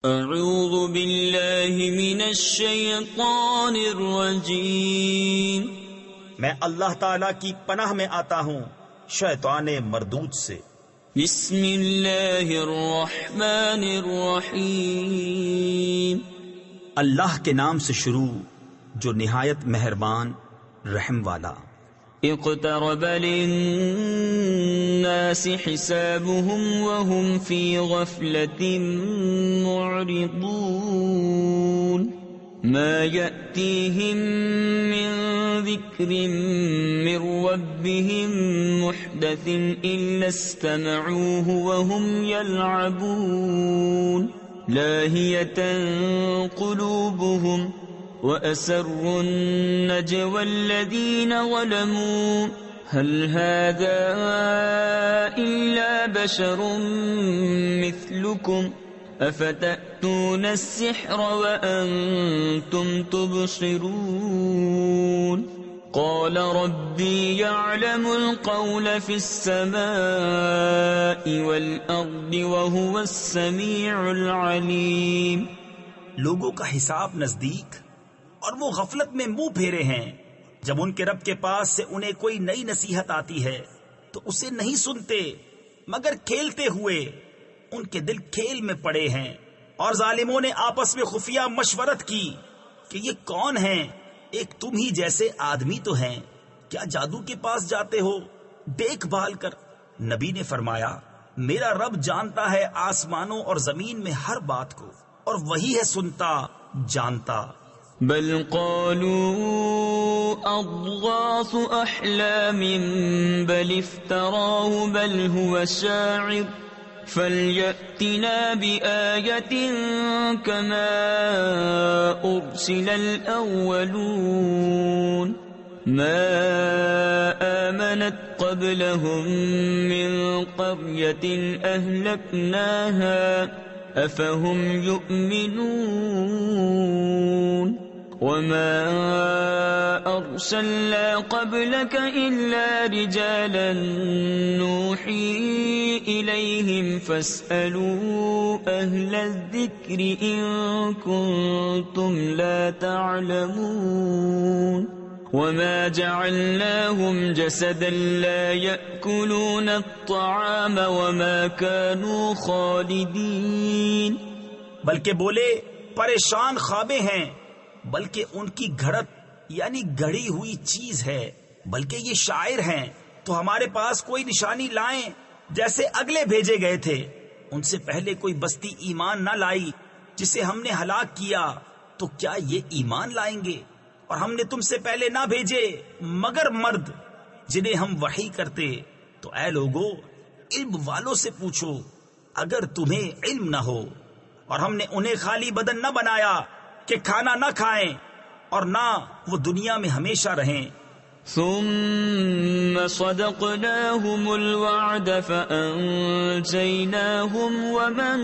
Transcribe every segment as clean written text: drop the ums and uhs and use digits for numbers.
اعوذ باللہ من الشیطان الرجیم، میں اللہ تعالیٰ کی پناہ میں آتا ہوں شیطان مردود سے۔ بسم اللہ الرحمن الرحیم، اللہ کے نام سے شروع جو نہایت مہربان رحم والا۔ اقترب للناس حسابهم وهم في غفلة معرضون، ما يأتيهم من ذكر من ربهم محدث إلا استمعوه وهم يلعبون، لاهية قلوبهم وَأَسَرُّوا النَّجْوَى الَّذِينَ ظَلَمُوا هَلْ هَذَا إِلَّا بَشَرٌ مِثْلُكُمْ أَفَتَأْتُونَ السِّحْرَ وَأَنْتُمْ تُبْصِرُونَ قَالَ رَبِّي يَعْلَمُ الْقَوْلَ فِي السَّمَاءِ وَالْأَرْضِ وَهُوَ السَّمِيعُ الْعَلِيمُ۔ لوگوں کا حساب نزدیک اور وہ غفلت میں منہ پھیرے ہیں۔ جب ان کے رب کے پاس سے انہیں کوئی نئی نصیحت آتی ہے تو اسے نہیں سنتے مگر کھیلتے ہوئے۔ ان کے دل کھیل میں پڑے ہیں، اور ظالموں نے آپس میں خفیہ مشورت کی کہ یہ کون ہیں؟ ایک تم ہی جیسے آدمی تو ہیں، کیا جادو کے پاس جاتے ہو دیکھ بھال کر؟ نبی نے فرمایا، میرا رب جانتا ہے آسمانوں اور زمین میں ہر بات کو، اور وہی ہے سنتا جانتا۔ بل قالوا اضغاث احلام بل افتراه بل هو شاعر فليأتنا بآية كما أرسل الأولون ما آمنت قبلهم من قرية أهلكناها أفهم يؤمنون وما أرسلنا قبلك إلا رجالا نوحي إليهم فاسألوا أهل الذكر إن كنتم لا تعلمون وما جعلناهم جسدا لا يأكلون الطعام وما كانوا خالدين۔ بلکہ بولے پریشان خوابیں ہیں، بلکہ ان کی گھڑت یعنی گڑھی ہوئی چیز ہے، بلکہ یہ شاعر ہیں، تو ہمارے پاس کوئی نشانی لائیں جیسے اگلے بھیجے گئے تھے۔ ان سے پہلے کوئی بستی ایمان نہ لائی جسے ہم نے ہلاک کیا، تو کیا یہ ایمان لائیں گے؟ اور ہم نے تم سے پہلے نہ بھیجے مگر مرد جنہیں ہم وحی کرتے۔ تو اے لوگو، علم والوں سے پوچھو اگر تمہیں علم نہ ہو۔ اور ہم نے انہیں خالی بدن نہ بنایا کہ کھانا نہ کھائیں اور نہ وہ دنیا میں ہمیشہ رہیں۔ ثم صدقناهم الوعد فأنجيناهم ومن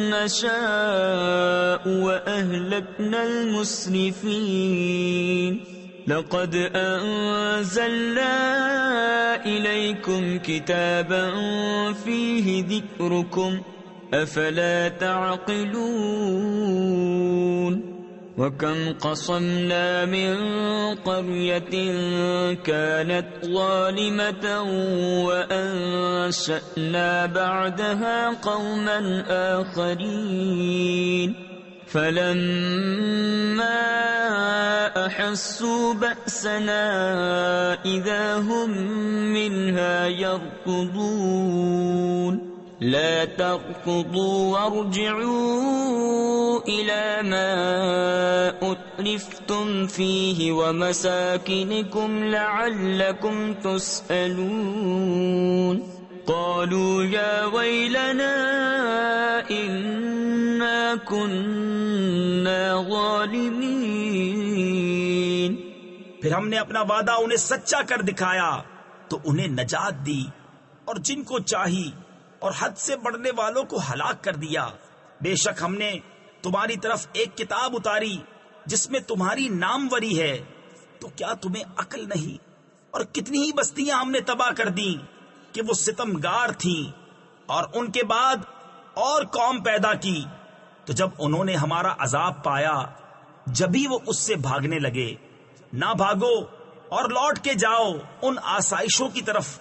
نشاء وأهلكنا المسرفين لقد أنزلنا إليكم كتابا فيه ذكركم أفلا تعقلون وَكَمْ قَصَمْنَا مِنْ قَرْيَةٍ كَانَتْ ظَالِمَةً وَأَنشَأْنَا بَعْدَهَا قَوْمًا آخَرِينَ فَلَمَّا أَحَسُّوا بَأْسَنَا إِذَا هُمْ مِنْهَا يَرْكُضُونَ لا تركضوا وارجعوا إلى ما أترفتم فيه ومساكنكم لعلكم تسألون قالوا يا ويلنا إنا كنا ظالمين۔ پھر ہم نے اپنا وعدہ انہیں سچا کر دکھایا تو انہیں نجات دی، اور جن کو چاہی اور حد سے بڑھنے والوں کو ہلاک کر دیا۔ بے شک ہم نے تمہاری طرف ایک کتاب اتاری جس میں تمہاری ناموری ہے، تو کیا تمہیں عقل نہیں؟ اور کتنی ہی بستیاں ہم نے تباہ کر دیں کہ وہ ستمگار تھیں، اور ان کے بعد اور قوم پیدا کی تو جب انہوں نے ہمارا عذاب پایا جبھی وہ اس سے بھاگنے لگے۔ نہ بھاگو اور لوٹ کے جاؤ ان آسائشوں کی طرف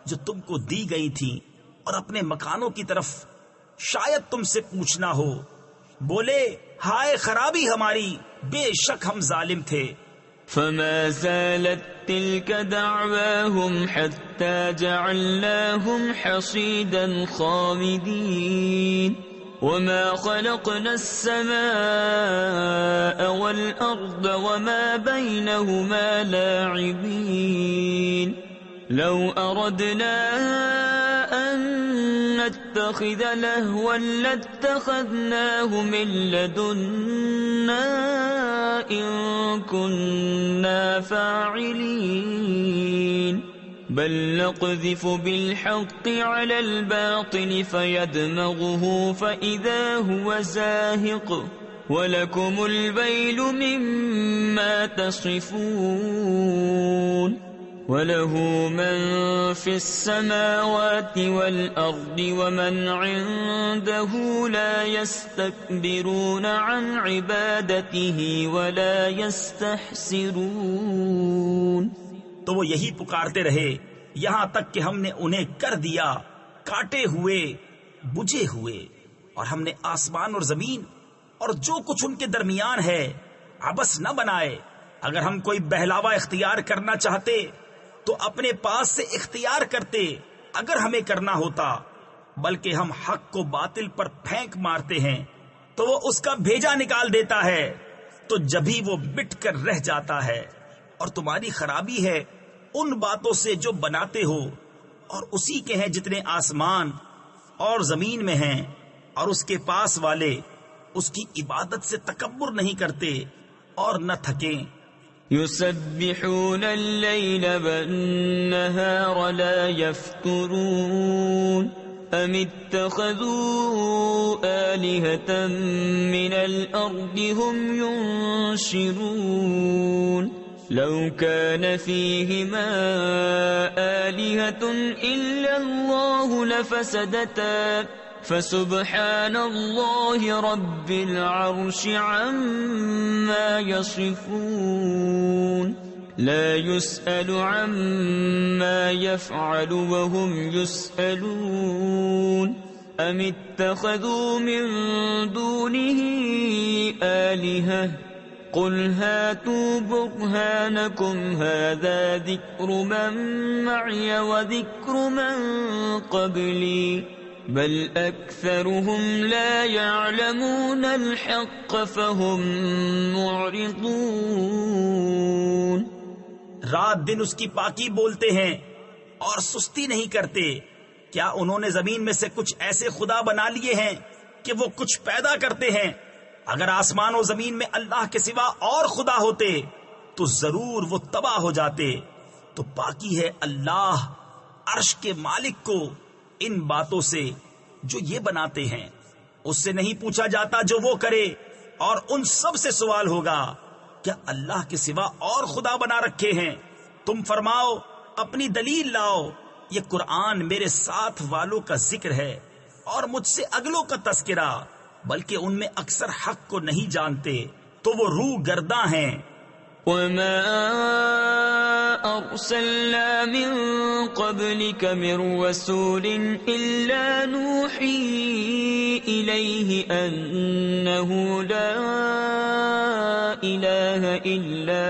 جو تم کو دی گئی تھی، اور اپنے مکانوں کی طرف، شاید تم سے پوچھنا ہو۔ بولے ہائے خرابی ہماری، بے شک ہم ظالم تھے۔ فما زالت تلك دعواهم حتى جعلناهم حصيدا خامدين وما خلقنا السماء والأرض وما بينهما لاعبين لو أردنا أن نتخذ لهوا لاتخذناه من لدنا إن كنا فاعلين بل نقذف بالحق على الباطل فيدمغه فإذا هو زاهق ولكم الويل مما تصفون وَلَهُ مَن فِي السَّمَاوَاتِ وَالْأَرْضِ وَمَنْ عِندَهُ لَا يَسْتَكْبِرُونَ عَنْ عِبَادَتِهِ وَلَا يَسْتَحْسِرُونَ۔ تو وہ یہی پکارتے رہے یہاں تک کہ ہم نے انہیں کر دیا کاٹے ہوئے، بجھے ہوئے، اور ہم نے آسمان اور زمین اور جو کچھ ان کے درمیان ہے عبث نہ بنائے۔ اگر ہم کوئی بہلاوا اختیار کرنا چاہتے تو اپنے پاس سے اختیار کرتے اگر ہمیں کرنا ہوتا، بلکہ ہم حق کو باطل پر پھینک مارتے ہیں تو وہ اس کا بھیجا نکال دیتا ہے، تو جبھی وہ مٹ کر رہ جاتا ہے۔ اور تمہاری خرابی ہے ان باتوں سے جو بناتے ہو، اور اسی کے ہیں جتنے آسمان اور زمین میں ہیں، اور اس کے پاس والے اس کی عبادت سے تکبر نہیں کرتے اور نہ تھکیں۔ يسبحون الليل والنهار لا يفترون أم اتخذوا آلهة من الأرض هم ينشرون لو كان فيهما آلهة إلا الله لفسدتا فسبحان الله رب العرش عما يصفون لا يسأل عما يفعل وهم يسألون أم اتخذوا من دونه آلهة قل هاتوا برهانكم هذا ذكر من معي وذكر من قبلي بل اکثرهم لا يعلمون الحق فهم معرضون۔ رات دن اس کی پاکی بولتے ہیں اور سستی نہیں کرتے۔ کیا انہوں نے زمین میں سے کچھ ایسے خدا بنا لیے ہیں کہ وہ کچھ پیدا کرتے ہیں؟ اگر آسمان و زمین میں اللہ کے سوا اور خدا ہوتے تو ضرور وہ تباہ ہو جاتے۔ تو پاکی ہے اللہ عرش کے مالک کو ان باتوں سے جو یہ بناتے ہیں۔ اس سے نہیں پوچھا جاتا جو وہ کرے، اور ان سب سے سوال ہوگا کیا اللہ کے سوا اور خدا بنا رکھے ہیں؟ تم فرماؤ اپنی دلیل لاؤ۔ یہ قرآن میرے ساتھ والوں کا ذکر ہے اور مجھ سے اگلوں کا تذکرہ، بلکہ ان میں اکثر حق کو نہیں جانتے تو وہ روح گرداں ہیں۔ وما أرسلنا من قبلك من رسول إلا نوحي إليه أنه لا إله إلا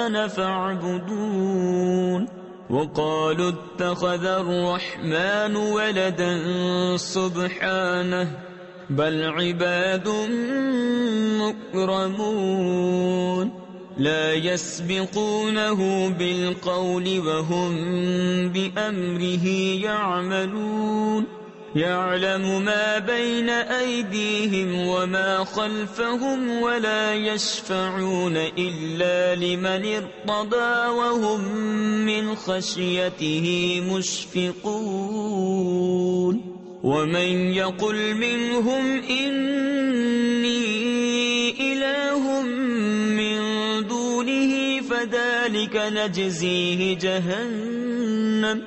أنا فاعبدون وقالوا اتخذ الرحمن ولدا سبحانه بل عباد مكرمون لا يسبقونه بالقول وهم بأمره يعملون يعلم ما بين أيديهم وما خلفهم ولا يشفعون إلا لمن ارتضى وهم من خشيته مشفقون ومن يقل منهم إني إله من دونه فذلك نجزيه جهنم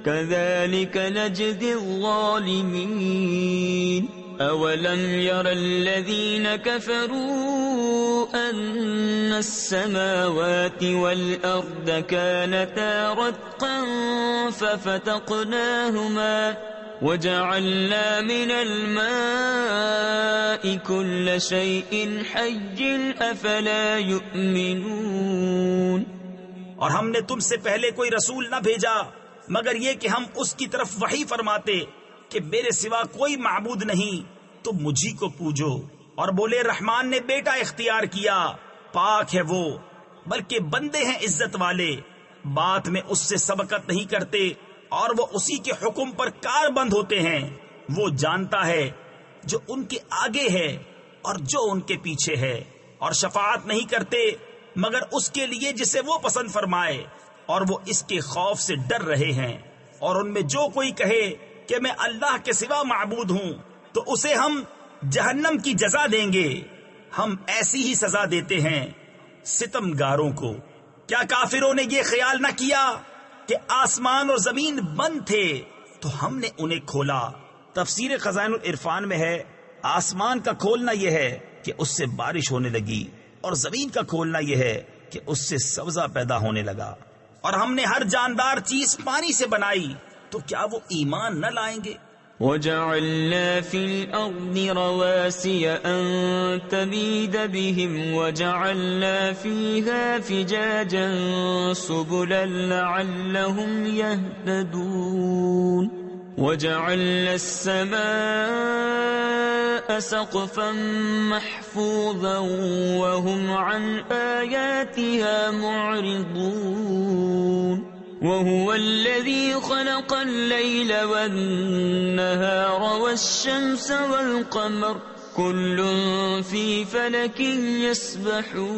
كذلك نجزي الظالمين۔ أولم ير الذين كفروا أن السماوات والأرض كانتا رتقا ففتقناهما وجعلنا من الماء كل شيء حي أفلا يؤمنون۔ اور ہم نے تم سے پہلے کوئی رسول نہ بھیجا مگر یہ کہ ہم اس کی طرف وحی فرماتے کہ میرے سوا کوئی معبود نہیں، تم مجھی کو پوجو۔ اور بولے رحمان نے بیٹا اختیار کیا، پاک ہے وہ، بلکہ بندے ہیں عزت والے، بات میں اس سے سبقت نہیں کرتے اور وہ اسی کے حکم پر کار بند ہوتے ہیں۔ وہ جانتا ہے جو ان کے آگے ہے اور جو ان کے پیچھے ہے، اور شفاعت نہیں کرتے مگر اس کے لیے جسے وہ پسند فرمائے، اور وہ اس کے خوف سے ڈر رہے ہیں۔ اور ان میں جو کوئی کہے کہ میں اللہ کے سوا معبود ہوں تو اسے ہم جہنم کی جزا دیں گے، ہم ایسی ہی سزا دیتے ہیں ستمگاروں کو۔ کیا کافروں نے یہ خیال نہ کیا کہ آسمان اور زمین بند تھے تو ہم نے انہیں کھولا؟ تفسیر خزائن العرفان میں ہے آسمان کا کھولنا یہ ہے کہ اس سے بارش ہونے لگی، اور زمین کا کھولنا یہ ہے کہ اس سے سبزہ پیدا ہونے لگا، اور ہم نے ہر جاندار چیز پانی سے بنائی، تو کیا وہ ایمان نہ لائیں گے؟ وَجَعَلْنَا فِي الْأَرْضِ رَوَاسِيَ أَن تَمِيدَ بِهِمْ وَجَعَلْنَا فِيهَا فِجَاجًا سُبُلًا لَعَلَّهُمْ يَهْتَدُونَ وَجَعَلْنَا السَّمَاءَ سَقْفًا مَحْفُوظًا وَهُمْ عَنْ آيَاتِهَا مُعْرِضُونَ وَهُوَ الَّذِي خَلَقَ اللَّيْلَ وَالنَّهَارَ وَالشَّمْسَ وَالْقَمَرَ كُلٌّ فِي فَلَكٍ يَسْبَحُونَ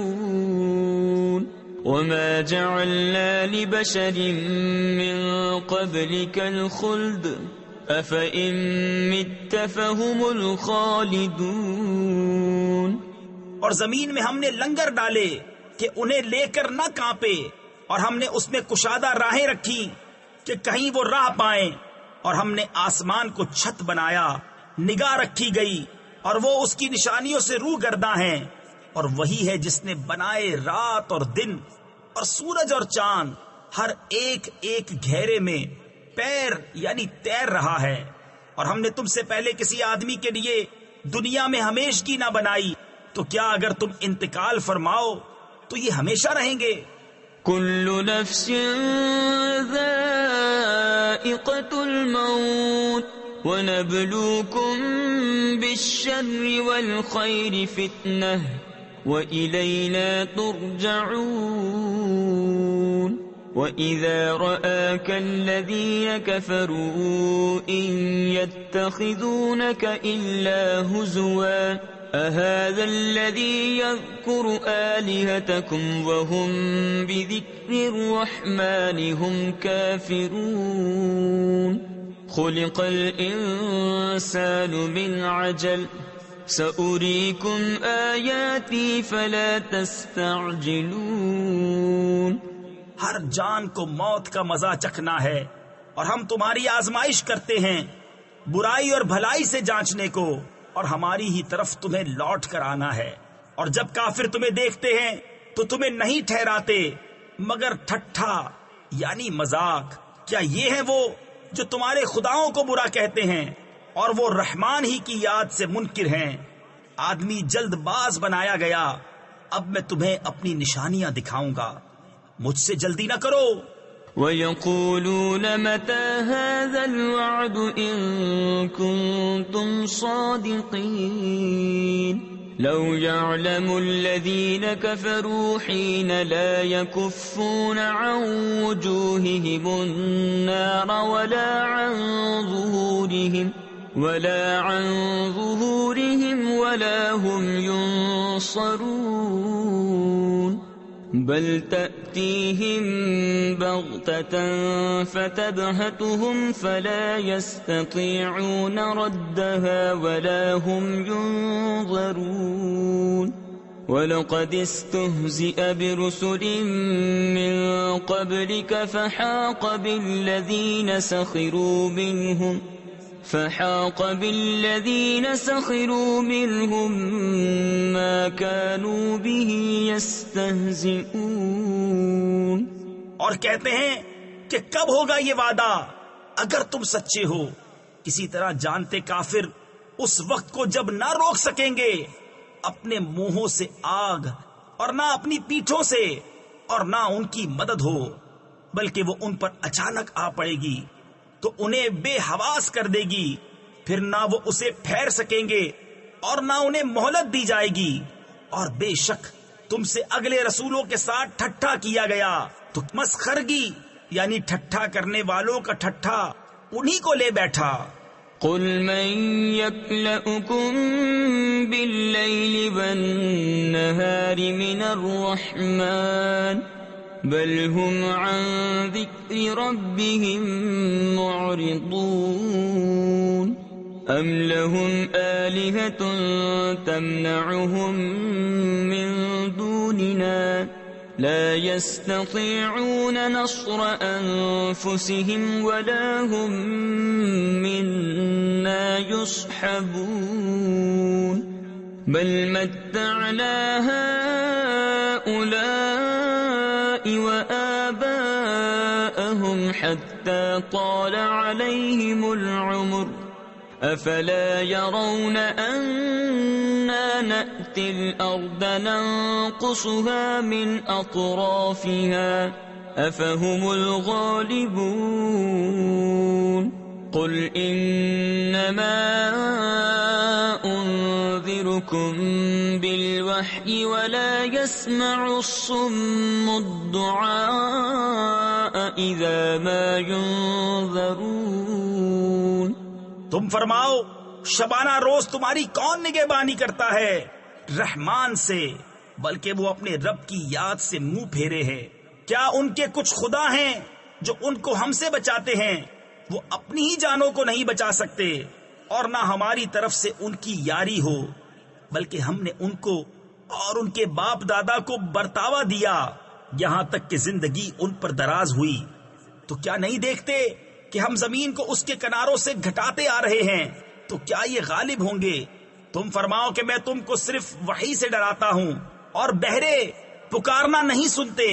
وَمَا جَعَلْنَا لِبَشَرٍ مِّن قَبْلِكَ الْخُلْدَ أَفَإِن مِّتَّ فَهُمُ الْخَالِدُونَ۔ اور زمین میں ہم نے لنگر ڈالے کہ انہیں لے کر نہ کانپے، اور ہم نے اس میں کشادہ راہیں رکھی کہ کہیں وہ راہ پائیں، اور ہم نے آسمان کو چھت بنایا، نگاہ رکھی گئی، اور وہ اس کی نشانیوں سے روگرداں ہیں۔ اور وہی ہے جس نے بنائے رات اور دن اور سورج اور چاند، ہر ایک ایک گھیرے میں پیر یعنی تیر رہا ہے۔ اور ہم نے تم سے پہلے کسی آدمی کے لیے دنیا میں ہمیشگی نہ بنائی، تو کیا اگر تم انتقال فرماؤ تو یہ ہمیشہ رہیں گے؟ كل نفس ذائقة الموت ونبلوكم بالشر والخير فتنة وإلينا ترجعون وإذا رآك الذين كفروا إن يتخذونك إلا هزوا أهذا الذي يذكر آلهتكم وهم بذكر الرحمن هم كافرون خلق الإنسان من عجل سأريكم آياتي فلا تستعجلون۔ ہر جان کو موت کا مزہ چکھنا ہے، اور ہم تمہاری آزمائش کرتے ہیں برائی اور بھلائی سے جانچنے کو، اور ہماری ہی طرف تمہیں لوٹ کر آنا ہے۔ اور جب کافر تمہیں دیکھتے ہیں تو تمہیں نہیں ٹھہراتے مگر ٹھٹھا یعنی مذاق۔ کیا یہ ہے وہ جو تمہارے خداؤں کو برا کہتے ہیں اور وہ رحمان ہی کی یاد سے منکر ہیں؟ آدمی جلد باز بنایا گیا، اب میں تمہیں اپنی نشانیاں دکھاؤں گا، مجھ سے جلدی نہ کرو۔ وَيَقُولُونَ مَتَى هَذَا الْوَعْدُ إِن كُنتُمْ صَادِقِينَ لَوْ يَعْلَمُ الَّذِينَ كَفَرُوا حِينَ لَا يَكُفُّونَ عَنْ وُجُوهِهِمُ النَّارَ وَلَا عَنْ ظُهُورِهِمْ وَلَا هُمْ يُنصَرُونَ بل تأتيهم بغتة فتبهتهم فلا يستطيعون ردها ولا هم ينظرون ولقد استهزئ برسل من قبلك فحاق بالذين سخروا منهم فحاق بالذين سخروا منهم ما كانوا به يستهزئون۔ اور کہتے ہیں کہ کب ہوگا یہ وعدہ اگر تم سچے ہو؟ کسی طرح جانتے کافر اس وقت کو جب نہ روک سکیں گے اپنے منہوں سے آگ اور نہ اپنی پیٹھوں سے، اور نہ ان کی مدد ہو، بلکہ وہ ان پر اچانک آ پڑے گی تو انہیں بے حواس کر دے گی، پھر نہ وہ اسے پھیر سکیں گے اور نہ انہیں مہلت دی جائے گی۔ اور بے شک تم سے اگلے رسولوں کے ساتھ ٹھٹھا کیا گیا تو مسخرگی یعنی ٹھٹھا کرنے والوں کا ٹھٹھا انہی کو لے بیٹھا۔ قل من يكلؤكم بالليل والنهار من الرحمن بل هم عن ذكر ربهم معرضون أم لهم آلهة تمنعهم من دوننا لا يستطيعون نصر أنفسهم ولا هم منا يصحبون بل متعنا هؤلاء وآباءهم حتى طال عليهم العمر أفلا يرون أنا نأتي الأرض ننقصها من أطرافها أفهم الغالبون قل إنما أنذركم بالوحي ولا يسمع الصم الدعاء إذا ما ينذرون۔ تم فرماؤ شبانہ روز تمہاری کون نگہبانی کرتا ہے؟ رحمان سے، بلکہ وہ اپنے رب کی یاد سے منہ پھیرے ہے۔ کیا ان کے کچھ خدا ہیں جو ان کو ہم سے بچاتے ہیں؟ وہ اپنی ہی جانوں کو نہیں بچا سکتے، اور نہ ہماری طرف سے ان کی یاری ہو، بلکہ ہم نے ان کو اور ان کے باپ دادا کو برتاوا دیا یہاں تک کہ زندگی ان پر دراز ہوئی۔ تو کیا نہیں دیکھتے کہ ہم زمین کو اس کے کناروں سے گھٹاتے آ رہے ہیں؟ تو کیا یہ غالب ہوں گے؟ تم فرماؤ کہ میں تم کو صرف وحی سے ڈراتا ہوں، اور بہرے پکارنا نہیں سنتے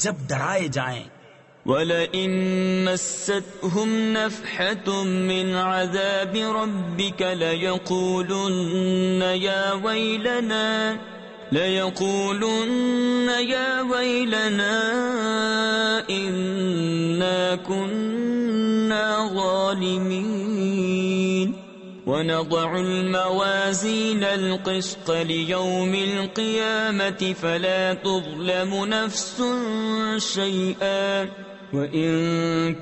جب ڈرائے جائیں۔ وَلَئِن مَسَّتْهُمْ نَفْحَةٌ مِّنْ عَذَابِ رَبِّكَ لَيَقُولُنَّ يَا وَيْلَنَا إِنَّا كُنَّا ظَالِمِينَ وَنَضَعُ الْمَوَازِينَ الْقِسْطَ لِيَوْمِ الْقِيَامَةِ فَلَا تُظْلَمُ نَفْسٌ شَيْئًا وَإِن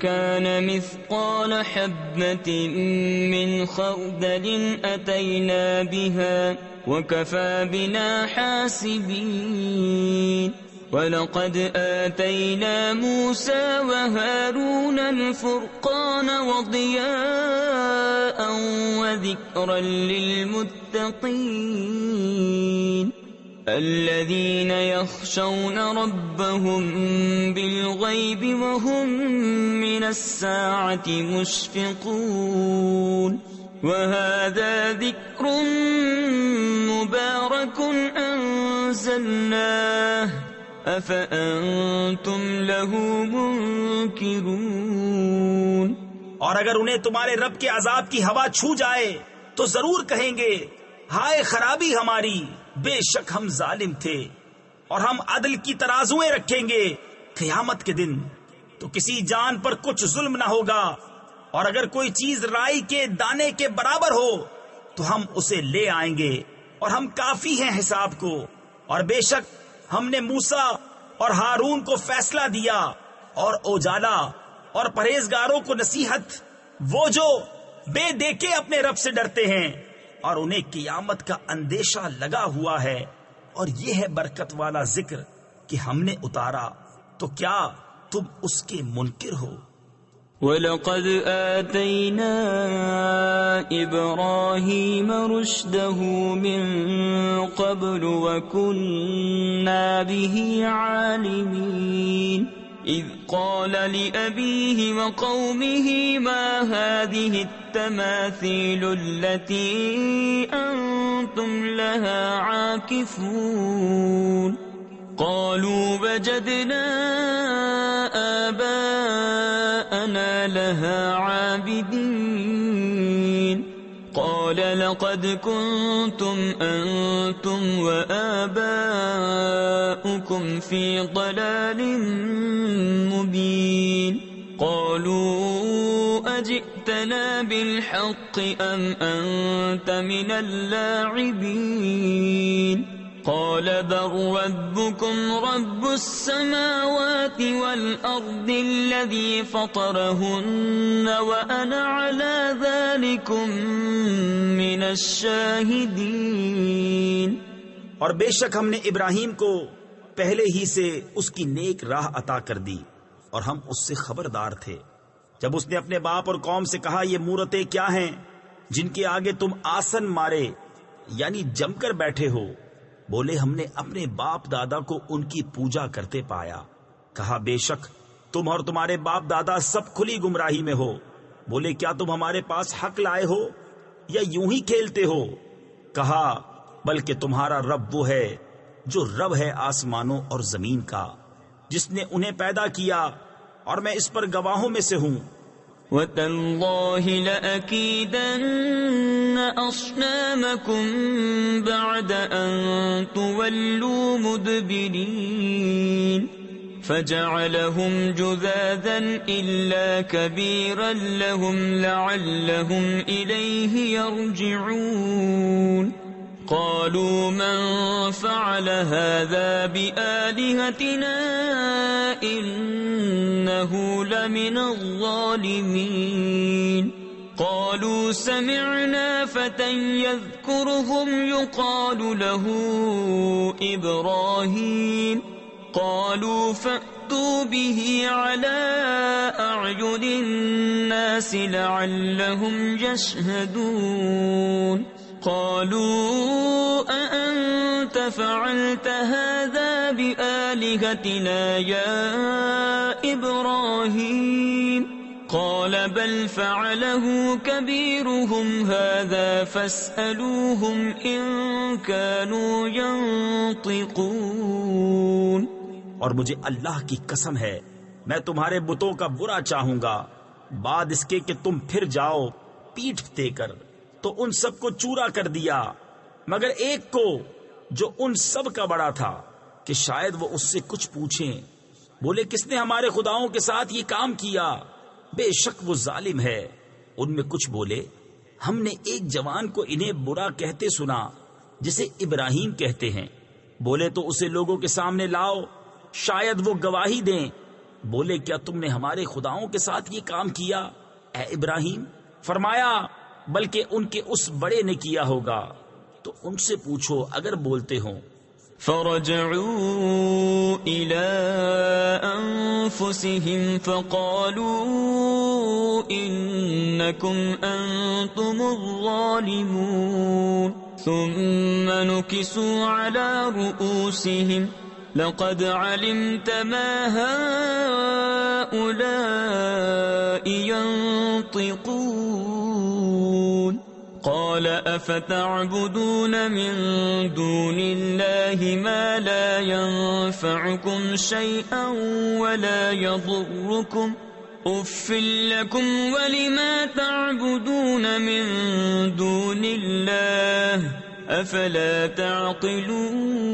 كَانَ مِثْقَالَ حَبَّةٍ مِّنْ خَرْدَلٍ أَتَيْنَا بِهَا وَكَفَى بِنَا حَاسِبِينَ وَلَقَدْ آتَيْنَا مُوسَى وَهَارُونَ الْفُرْقَانَ وَضِيَاءً وَذِكْرًا لِّلْمُتَّقِينَ الَّذِينَ يَخْشَوْنَ رَبَّهُم بِالْغَيْبِ وَهُم مِّنَ السَّاعَةِ مُشْفِقُونَ وَهَذَا ذِكْرٌ مُبَارَكٌ أَنزَلْنَاهُ أَفَأَنتُمْ لَهُ مُنكِرُونَ۔ اور اگر انہیں تمہارے رب کے عذاب کی ہوا چھو جائے تو ضرور کہیں گے ہائے خرابی ہماری، بے شک ہم ظالم تھے، اور ہم عدل کی ترازویں رکھیں گے قیامت کے دن، تو کسی جان پر کچھ ظلم نہ ہوگا، اور اگر کوئی چیز رائی کے دانے کے برابر ہو تو ہم اسے لے آئیں گے، اور ہم کافی ہیں حساب کو۔ اور بے شک ہم نے موسیٰ اور ہارون کو فیصلہ دیا اور اجالا اور پرہیزگاروں کو نصیحت، وہ جو بے دیکھے اپنے رب سے ڈرتے ہیں اور انہیں قیامت کا اندیشہ لگا ہوا ہے، اور یہ ہے برکت والا ذکر کہ ہم نے اتارا، تو کیا تم اس کے منکر ہو؟ وَلَقَدْ آتَيْنَا إِبْرَاهِيمَ رُشْدَهُ مِن قَبْلُ وَكُنَّا بِهِ عَالِمِينَ إذ قال لأبيه وقومه ما هذه التماثيل التي أنتم لها عاكفون قالوا وجدنا آباءنا لها عابدين قال لقد كنتم أنتم وآباؤكم في ضلال مبين قالوا أجئتنا بالحق أم أنت من اللاعبين قال بل ربكم رب السماوات والأرض الذي فطرهن وأنا على ذلكم من الشاهدين. اور بے شک ہم نے ابراہیم کو پہلے ہی سے اس کی نیک راہ عطا کر دی اور ہم اس سے خبردار تھے. جب اس نے اپنے باپ اور قوم سے کہا یہ مورتیں کیا ہیں جن کے آگے تم آسن مارے یعنی جم کر بیٹھے ہو؟ بولے ہم نے اپنے باپ دادا کو ان کی پوجا کرتے پایا. کہا بے شک تم اور تمہارے باپ دادا سب کھلی گمراہی میں ہو. بولے کیا تم ہمارے پاس حق لائے ہو یا یوں ہی کھیلتے ہو؟ کہا بلکہ تمہارا رب وہ ہے جو رب ہے آسمانوں اور زمین کا، جس نے انہیں پیدا کیا اور میں اس پر گواہوں میں سے ہوں. وَتَاللَّهِ لَأَكِيدَنَّ أَصْنَامَكُمْ بَعْدَ أَن تُوَلُّوا مُدْبِرِينَ فَجَعَلَهُمْ جُذَاذًا إِلَّا كَبِيرًا لَهُمْ لَعَلَّهُمْ إِلَيْهِ يَرْجِعُونَ قالوا من فعل هذا بآلهتنا إنه لمن الظالمين قالوا سمعنا فتى يذكرهم يقال له إبراهيم قالوا فأتوا به على أعين الناس لعلهم يشهدون قالوا أأنت فعلت هذا بآلهتنا يا إبراهيم قال بل فعله كبيرهم هذا فاسألوهم إن كانوا ينطقون. اور مجھے اللہ کی قسم ہے میں تمہارے بتوں کا برا چاہوں گا بعد اس کے کہ تم پھر جاؤ پیٹھ دے کر. تو ان سب کو چورا کر دیا مگر ایک کو جو ان سب کا بڑا تھا کہ شاید وہ اس سے کچھ پوچھیں. بولے کس نے ہمارے خداؤں کے ساتھ یہ کام کیا؟ بے شک وہ ظالم ہے. ان میں کچھ بولے ہم نے ایک جوان کو انہیں برا کہتے سنا جسے ابراہیم کہتے ہیں. بولے تو اسے لوگوں کے سامنے لاؤ شاید وہ گواہی دیں. بولے کیا تم نے ہمارے خداؤں کے ساتھ یہ کام کیا اے ابراہیم؟ فرمایا بلکہ ان کے اس بڑے نے کیا ہوگا تو ان سے پوچھو اگر بولتے ہوں. فرجعوا إلى أنفسهم فقالوا إنكم أنتم الظالمون ثم نكسوا على رؤوسهم لقد علمت ما هؤلاء ينطقون قال أفتعبدون من دون الله ما لا ينفعكم شيئا ولا يضركم أف لكم ولما تعبدون من دون الله أفلا تعقلون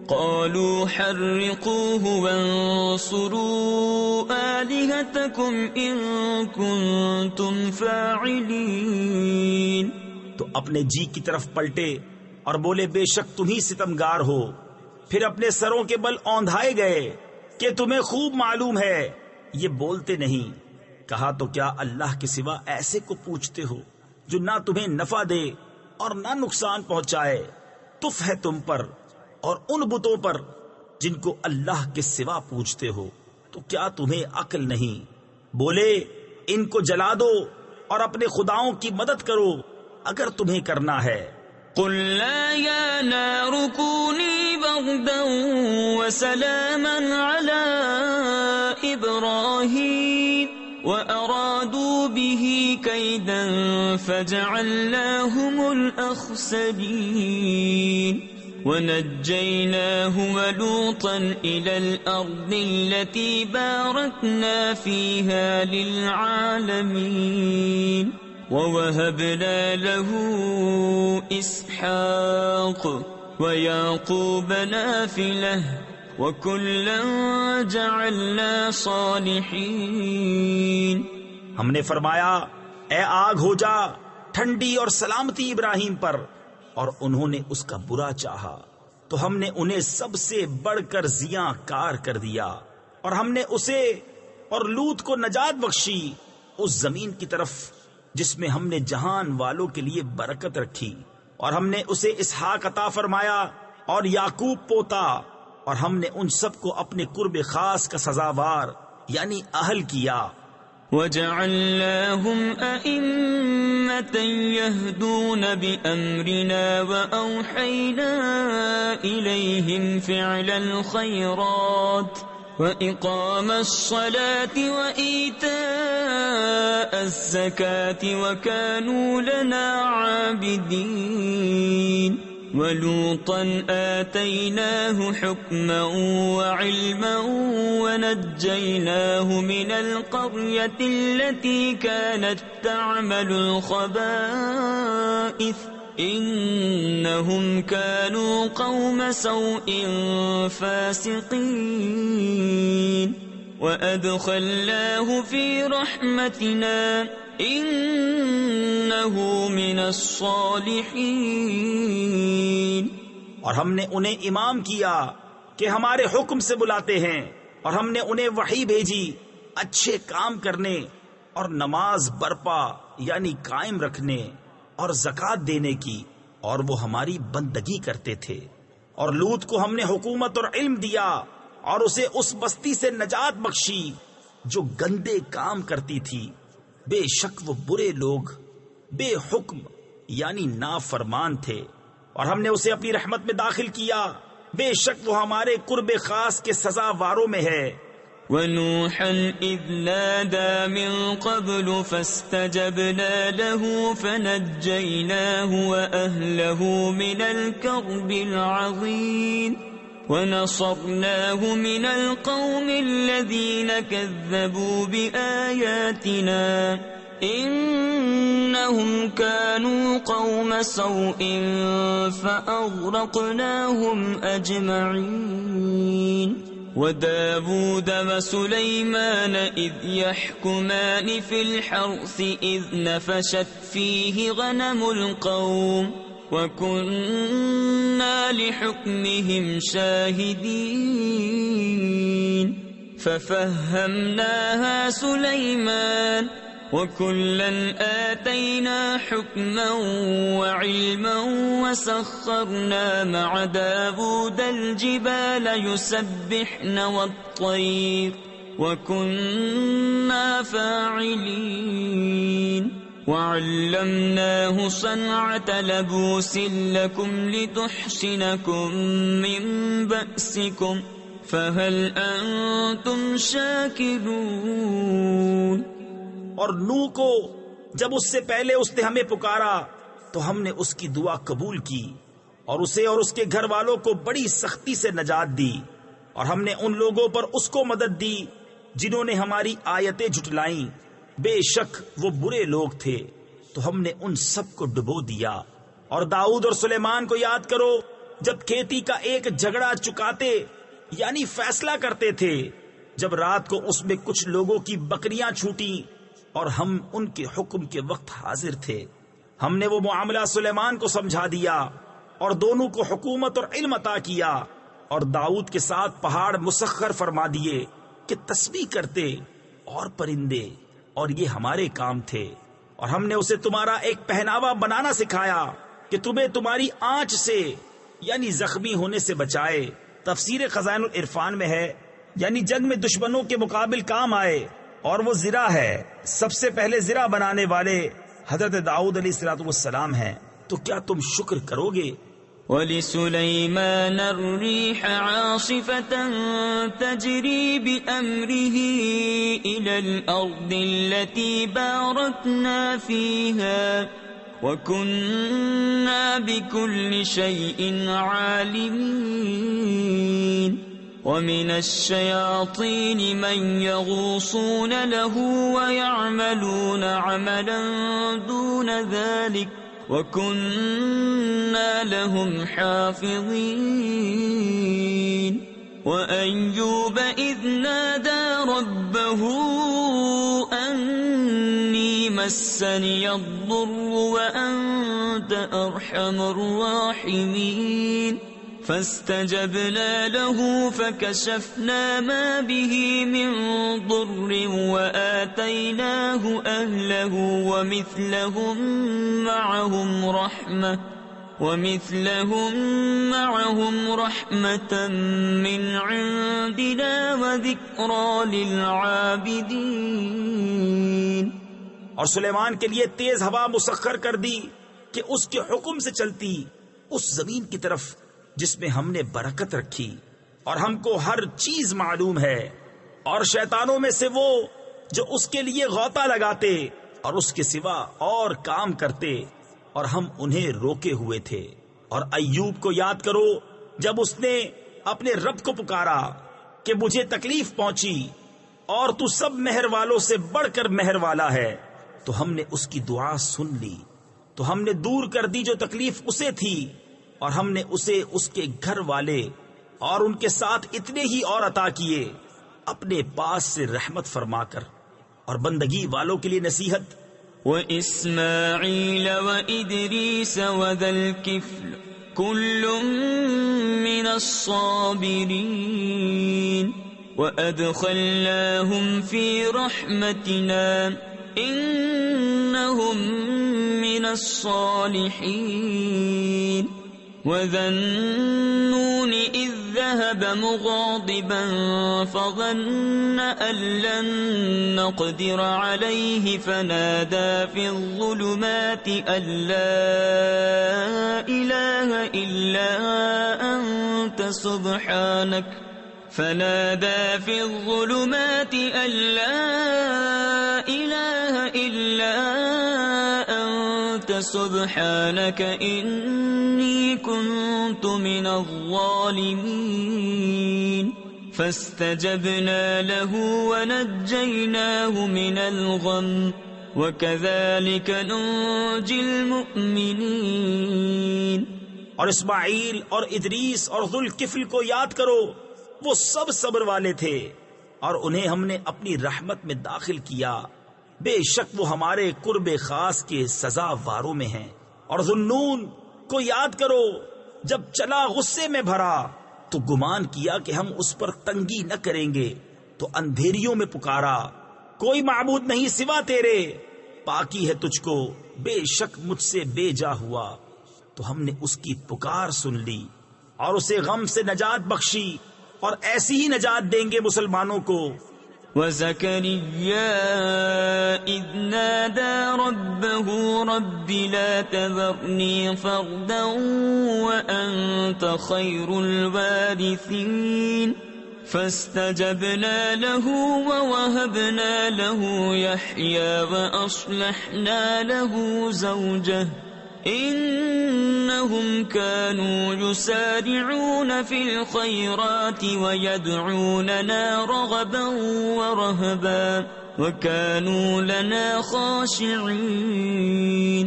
قالوا حرقوه وانصروا آلهتكم إن كنتم فاعلين. تو اپنے جی کی طرف پلٹے اور بولے بے شک تم ہی ستمگار ہو. پھر اپنے سروں کے بل اوندھائے گئے کہ تمہیں خوب معلوم ہے یہ بولتے نہیں. کہا تو کیا اللہ کے سوا ایسے کو پوچھتے ہو جو نہ تمہیں نفع دے اور نہ نقصان پہنچائے؟ تف ہے تم پر اور ان بتوں پر جن کو اللہ کے سوا پوچھتے ہو. تو کیا تمہیں عقل نہیں؟ بولے ان کو جلا دو اور اپنے خداؤں کی مدد کرو اگر تمہیں کرنا ہے. قل لا يا نار كوني بردا وسلاما على إبراهيم وأرادوا به كيدا فجعلناهم الأخسرين ونجيناه ولوطا إلى الأرض التي باركنا فيها للعالمين ووهبنا له إسحاق ويعقوب نافلة وكلا جعلنا صالحين. ہم نے فرمایا اے آگ ہو جا ٹھنڈی اور سلامتی ابراہیم پر، اور انہوں نے اس کا برا چاہا تو ہم نے انہیں سب سے بڑھ کر زیاں کار کر دیا، اور ہم نے اسے اور لوط کو نجات بخشی اس زمین کی طرف جس میں ہم نے جہان والوں کے لیے برکت رکھی، اور ہم نے اسے اسحاق عطا فرمایا اور یعقوب پوتا، اور ہم نے ان سب کو اپنے قرب خاص کا سزاوار یعنی اہل کیا. وجعلناهم أئمة يهدون بأمرنا وأوحينا إليهم فعل الخيرات وإقام الصلاة وإيتاء الزكاة وكانوا لنا عابدين. ولوطا آتيناه حكما وعلما ونجيناه من القرية التي كانت تعمل الخبائث إنهم كانوا قوم سوء فاسقين وأدخلناه في رحمتنا انہ من الصالحین. اور ہم نے انہیں امام کیا کہ ہمارے حکم سے بلاتے ہیں، اور ہم نے انہیں وحی بھیجی اچھے کام کرنے اور نماز برپا یعنی قائم رکھنے اور زکوٰۃ دینے کی، اور وہ ہماری بندگی کرتے تھے. اور لوط کو ہم نے حکومت اور علم دیا اور اسے اس بستی سے نجات بخشی جو گندے کام کرتی تھی. بے شک وہ برے لوگ بے حکم یعنی نافرمان تھے، اور ہم نے اسے اپنی رحمت میں داخل کیا، بے شک وہ ہمارے قرب خاص کے سزاواروں میں ہے. وَنُوحًا إِذْ نَادَى مِن قَبْلُ فَاسْتَجَبْنَا لَهُ فَنَجَّيْنَاهُ وَأَهْلَهُ مِنَ الْكَرْبِ الْعَظِيمِ وَنَصَرْنَاهُ مِنَ الْقَوْمِ الَّذِينَ كَذَّبُوا بِآيَاتِنَا إِنَّهُمْ كَانُوا قَوْمَ سَوْءٍ فَأَغْرَقْنَاهُمْ أَجْمَعِينَ. وَدَاوُودَ وَسُلَيْمَانَ إِذْ يَحْكُمَانِ فِي الْحَرْثِ إِذْ نَفَشَتْ فِيهِ غَنَمُ الْقَوْمِ وَكُنَّا لِحُكْمِهِمْ شَاهِدِينَ. فَفَهَّمْنَاهَا سُلَيْمَانَ وَكُلًّا آتَيْنَا حُكْمًا وَعِلْمًا وَسَخَّرْنَا مَعَ دَاوُودَ الْجِبَالَ يُسَبِّحْنَ وَالطَّيْرَ وَكُنَّا فَاعِلِينَ. وَعَلَّمْنَاهُ صَنْعَةَ لَبُوسٍ لَكُمْ لِتُحْصِنَكُمْ مِنْ بَأْسِكُمْ فَهَلْ أَنْتُمْ شَاكِرُونَ. اور نوح کو جب اس سے پہلے اس نے ہمیں پکارا تو ہم نے اس کی دعا قبول کی اور اسے اور اس کے گھر والوں کو بڑی سختی سے نجات دی، اور ہم نے ان لوگوں پر اس کو مدد دی جنہوں نے ہماری آیتیں جھٹلائیں. بے شک وہ برے لوگ تھے تو ہم نے ان سب کو ڈبو دیا. اور داؤد اور سلیمان کو یاد کرو جب کھیتی کا ایک جھگڑا چکاتے یعنی فیصلہ کرتے تھے، جب رات کو اس میں کچھ لوگوں کی بکریاں چھوٹی اور ہم ان کے حکم کے وقت حاضر تھے. ہم نے وہ معاملہ سلیمان کو سمجھا دیا اور دونوں کو حکومت اور علم عطا کیا، اور داؤد کے ساتھ پہاڑ مسخر فرما دیے کہ تسبیح کرتے اور پرندے، اور یہ ہمارے کام تھے. اور ہم نے اسے تمہارا ایک پہناوا بنانا سکھایا کہ تمہیں تمہاری آنچ سے یعنی زخمی ہونے سے بچائے. تفسیر خزائن العرفان میں ہے یعنی جنگ میں دشمنوں کے مقابل کام آئے، اور وہ زرہ ہے. سب سے پہلے زرہ بنانے والے حضرت داؤد علیہ السلام ہیں. تو کیا تم شکر کرو گے وَلِسُلَيْمَانَ الرِّيحَ عَاصِفَةً تَجْرِي بِأَمْرِهِ إِلَى الْأَرْضِ الَّتِي بَارَكْنَا فِيهَا وَكُنَّا بِكُلِّ شَيْءٍ عَالِمِينَ وَمِنَ الشَّيَاطِينِ مَن يَغُوصُونَ لَهُ وَيَعْمَلُونَ عَمَلًا دُونَ ذَلِكَ وَكُنَّا لَهُمْ حَافِظِينَ وَأَيُّوبَ إِذْ نَادَى رَبَّهُ أَنِّي مَسَّنِيَ الضُّرُّ وَأَنْتَ أَرْحَمُ الرَّاحِمِينَ فاستجبنا له فكشفنا ما به من ضر وآتيناه أهله ومثلهم معهم رحمة من عندنا وذكرى للعابدين. اور سلیمان کے لیے تیز ہوا مسخر کر دی کہ اس کے حکم سے چلتی اس زمین کی طرف جس میں ہم نے برکت رکھی، اور ہم کو ہر چیز معلوم ہے، اور شیطانوں میں سے وہ جو اس کے لیے غوطہ لگاتے اور اس کے سوا اور کام کرتے، اور ہم انہیں روکے ہوئے تھے. اور ایوب کو یاد کرو جب اس نے اپنے رب کو پکارا کہ مجھے تکلیف پہنچی اور تو سب مہر والوں سے بڑھ کر مہر والا ہے، تو ہم نے اس کی دعا سن لی، تو ہم نے دور کر دی جو تکلیف اسے تھی، اور ہم نے اسے اس کے گھر والے اور ان کے ساتھ اتنے ہی اور عطا کیے اپنے پاس سے رحمت فرما کر. اور بندگی والوں کے لیے نصیحت: وَإِسْمَاعِيلَ وَإِدْرِيسَ وَذَا الْكِفْلِ كُلٌّ مِّنَ الصَّابِرِينَ وَأَدْخَلْنَاهُمْ فِي رَحْمَتِنَا إِنَّهُمْ مِنَ الصَّالِحِينَ. وَذَا النُّونِ إِذ ذَهَبَ مُغَاضِبًا فَظَنَّ أَن لَّن نَّقْدِرَ عَلَيْهِ فَنَادَىٰ فِي الظُّلُمَاتِ أَن لَّا إِلَٰهَ إِلَّا أَنتَ سبحانك إني كنت من الظالمين. فاستجبنا له ونجيناه من الغم وكذلك ننجي المؤمنين. اور اسماعیل اور ادریس اور ذوالکفل کو یاد کرو، وہ سب صبر والے تھے اور انہیں ہم نے اپنی رحمت میں داخل کیا، بے شک وہ ہمارے قرب خاص کے سزا واروں میں ہیں. اور ذوالنون کو یاد کرو، جب چلا غصے میں بھرا تو گمان کیا کہ ہم اس پر تنگی نہ کریں گے، تو اندھیریوں میں پکارا، کوئی معبود نہیں سوا تیرے، پاکی ہے تجھ کو، بے شک مجھ سے بے جا ہوا. تو ہم نے اس کی پکار سن لی اور اسے غم سے نجات بخشی، اور ایسی ہی نجات دیں گے مسلمانوں کو. وَزَكَرِيَّا إِذْ نَادَى رَبَّهُ رَبِّ لَا تَذَرْنِي فَرْدًا وَأَنْتَ خَيْرُ الْوَارِثِينَ. فَاسْتَجَبْنَا لَهُ وَوَهَبْنَا لَهُ يَحْيَى وَأَصْلَحْنَا لَهُ زَوْجَهُ إنهم كانوا يسارعون في الخيرات ويدعوننا رغبا ورهبا وكانوا لنا خاشعين.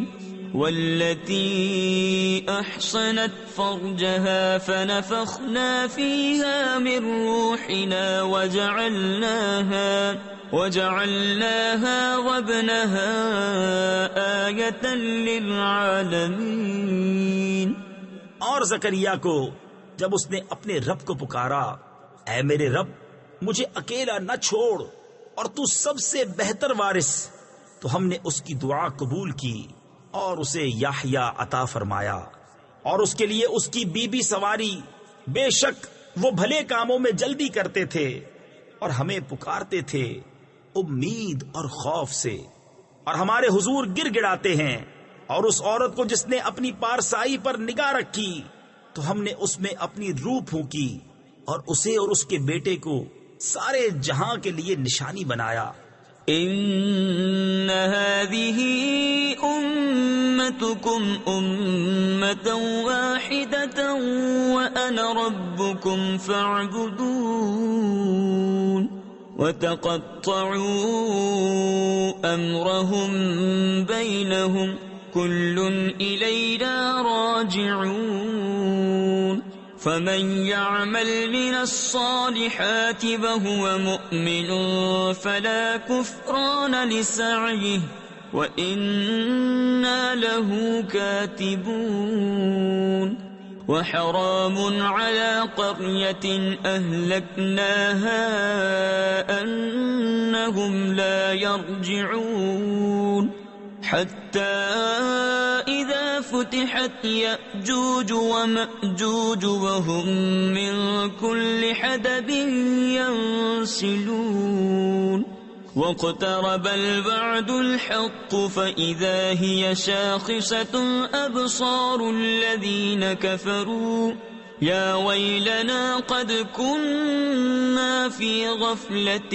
والتي أحصنت فرجها فنفخنا فيها من روحنا وجعلناها وابنها آية للعالمين. اور زکریا کو جب اس نے اپنے رب کو پکارا، اے میرے رب مجھے اکیلا نہ چھوڑ اور تو سب سے بہتر وارث، تو ہم نے اس کی دعا قبول کی اور اسے یحییٰ عطا فرمایا، اور اس کے لیے اس کی بیوی سواری. بے شک وہ بھلے کاموں میں جلدی کرتے تھے اور ہمیں پکارتے تھے امید اور خوف سے، اور ہمارے حضور گر گڑاتے ہیں. اور اس عورت کو جس نے اپنی پارسائی پر نگاہ رکھی تو ہم نے اس میں اپنی روح پھونکی اور اسے اور اس کے بیٹے کو سارے جہاں کے لیے نشانی بنایا۔ ان هذه امتكم امة واحدة وانا ربكم فاعبدون وتقطعوا امرهم بينهم كل الینا راجعون فمن يعمل من الصالحات وهو مؤمن فلا كفران لسعيه وإنا له كاتبون وحرام على قرية أهلكناها أنهم لا يرجعون حتى إذا فتحت يأجوج ومأجوج وهم من كل حدب ينسلون واقترب الوعد الحق فإذا هي شاخصة أبصار الذين كفروا يا ويلنا قد كنا في غفلة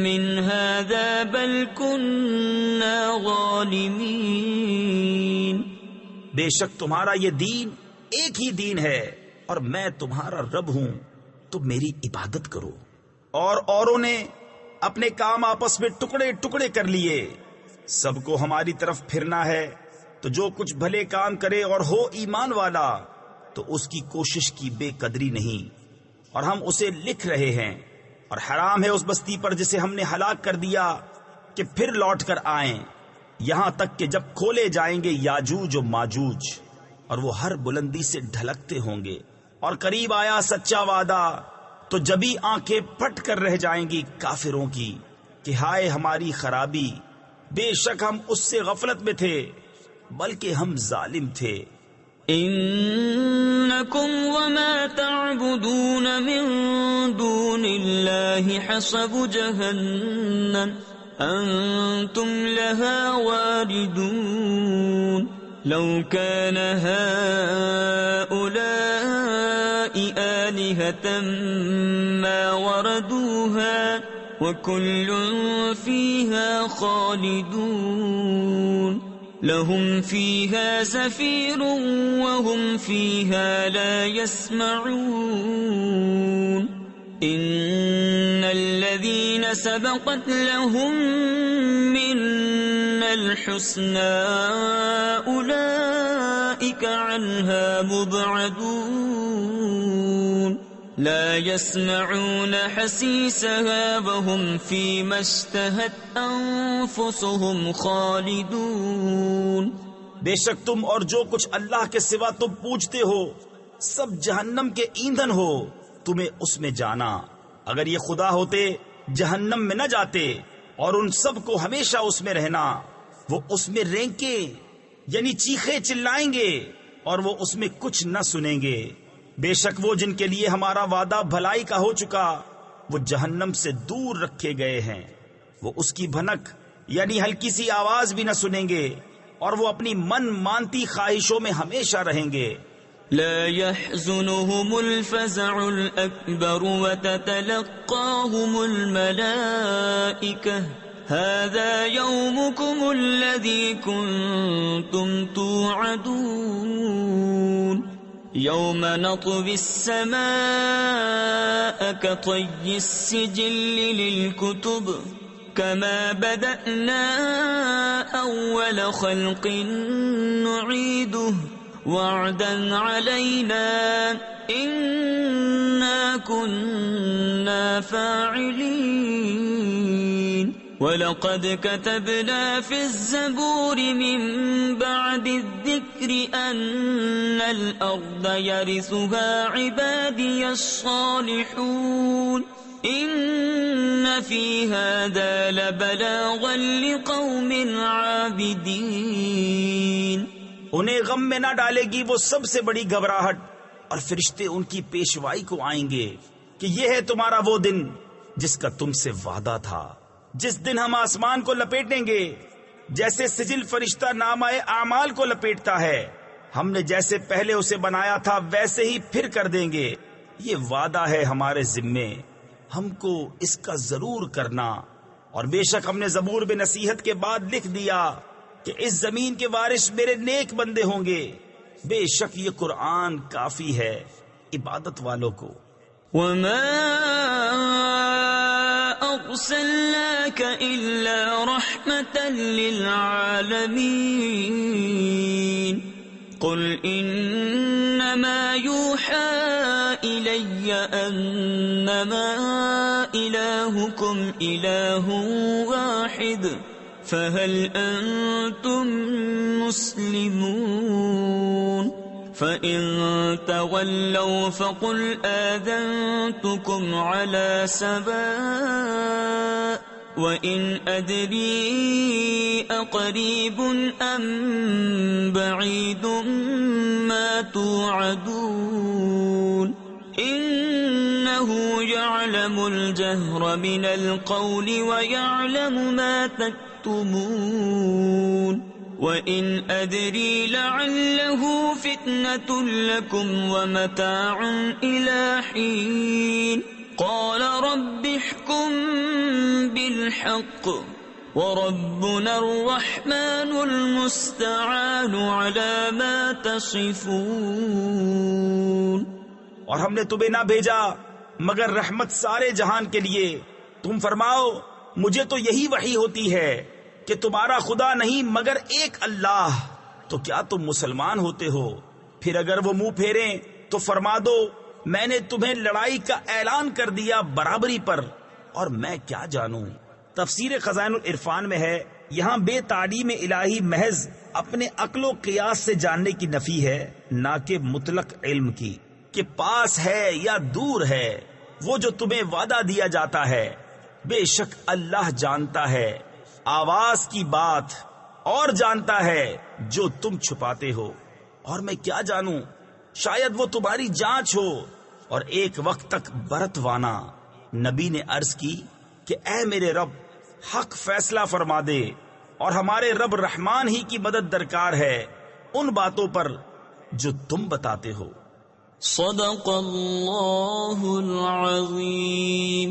من هذا بل كنا ظالمين۔ بے شک تمہارا یہ دین ایک ہی دین ہے اور میں تمہارا رب ہوں، تم میری عبادت کرو۔ اور اوروں نے اپنے کام آپس میں ٹکڑے ٹکڑے کر لیے، سب کو ہماری طرف پھرنا ہے، تو جو کچھ بھلے کام کرے اور ہو ایمان والا تو اس کی کوشش کی بے قدری نہیں، اور ہم اسے لکھ رہے ہیں، اور حرام ہے اس بستی پر جسے ہم نے ہلاک کر دیا کہ پھر لوٹ کر آئیں، یہاں تک کہ جب کھولے جائیں گے یاجوج و ماجوج، اور وہ ہر بلندی سے ڈھلکتے ہوں گے، اور قریب آیا سچا وعدہ، تو جبھی آنکھیں پھٹ کر رہ جائیں گی کافروں کی کہ ہائے ہماری خرابی، بے شک ہم اس سے غفلت میں تھے بلکہ ہم ظالم تھے۔ انکم وما تعبدون من دون اللہ حصب جہنم انتم لها واردون لو كان هؤلاء آلهة ما وردوها وكل فيها خالدون لهم فيها زفير وهم فيها لا يسمعون إن الذين سبقت لهم منا الحسنى أولئك عنها مبعدون لا يسمعون حسيسها وهم فيما اشتهت أنفسهم خالدون۔ بے شک تم اور جو کچھ اللہ کے سوا تم پوجتے ہو سب جہنم کے ایندھن ہو، تمہیں اس میں جانا، اگر یہ خدا ہوتے جہنم میں نہ جاتے، اور ان سب کو ہمیشہ اس میں رہنا، وہ اس میں رینکے یعنی چیخے چلائیں گے اور وہ اس میں کچھ نہ سنیں گے۔ بے شک وہ جن کے لیے ہمارا وعدہ بھلائی کا ہو چکا وہ جہنم سے دور رکھے گئے ہیں، وہ اس کی بھنک یعنی ہلکی سی آواز بھی نہ سنیں گے، اور وہ اپنی من مانتی خواہشوں میں ہمیشہ رہیں گے۔ لا يحزنهم الفزع الأكبر وتتلقاهم الملائكة هذا يومكم الذي كنتم توعدون يوم نطوي السماء كطي السجل للكتب كما بدأنا أول خلق نعيده وعدا علينا إنا كنا فاعلين وَلَقَدْ كَتَبْنَا فِي الزَّبُورِ مِن بَعْدِ الذِّكْرِ أَنَّ الْأَرْضَ يَرِثُهَا عِبَادِيَ الصَّالِحُونَ إِنَّ فِي هَذَا لَبَلَاغًا لِقَوْمٍ عَابِدِينَ۔ انہیں غم میں نہ ڈالے گی وہ سب سے بڑی گھبراہٹ، اور فرشتے ان کی پیشوائی کو آئیں گے کہ یہ ہے تمہارا وہ دن جس کا تم سے وعدہ تھا، جس دن ہم آسمان کو لپیٹیں گے جیسے سجل فرشتہ نامہ اعمال کو لپیٹتا ہے، ہم نے جیسے پہلے اسے بنایا تھا ویسے ہی پھر کر دیں گے. یہ وعدہ ہے ہمارے ذمے، ہم کو اس کا ضرور کرنا. اور بے شک ہم نے زبور میں نصیحت کے بعد لکھ دیا کہ اس زمین کے وارث میرے نیک بندے ہوں گے. بے شک یہ قرآن کافی ہے عبادت والوں کو. وما أرسلناك إلا رحمة للعالمين قل إنما يوحى إلي أنما إلهكم إله واحد فهل أنتم مسلمون فإن تولوا فقل آذنتكم على سواء وإن أدري أقريب أم بعيد ما توعدون إنه يعلم الجهر من القول ويعلم ما تكتمون وَإِنْ أَدْرِي لَعَلَّهُ فِتْنَةٌ لَكُمْ وَمَتَاعٌ إِلَى حِينٍ قَالَ رَبِّ احْكُمْ بِالْحَقِّ وَرَبُّنَا الرَّحْمَنُ الْمُسْتَعَانُ عَلَى مَا تَصِفُونَ. اور ہم نے تمہیں نہ بھیجا مگر رحمت سارے جہان کے لیے. تم فرماؤ مجھے تو یہی وحی ہوتی ہے کہ تمہارا خدا نہیں مگر ایک اللہ. تو کیا تم مسلمان ہوتے ہو؟ پھر اگر وہ منہ پھیریں تو فرما دو میں نے تمہیں لڑائی کا اعلان کر دیا برابری پر، اور میں کیا جانوں. تفسیر خزائن العرفان میں ہے یہاں بے تعلیم الہی محض اپنے عقل و قیاس سے جاننے کی نفی ہے، نہ کہ مطلق علم کی کہ پاس ہے یا دور ہے. وہ جو تمہیں وعدہ دیا جاتا ہے بے شک اللہ جانتا ہے آواز کی بات اور جانتا ہے جو تم چھپاتے ہو. اور میں کیا جانوں، شاید وہ تمہاری جانچ ہو اور ایک وقت تک برتوانا. نبی نے عرض کی کہ اے میرے رب حق فیصلہ فرما دے، اور ہمارے رب رحمان ہی کی مدد درکار ہے ان باتوں پر جو تم بتاتے ہو. صدق اللہ العظیم.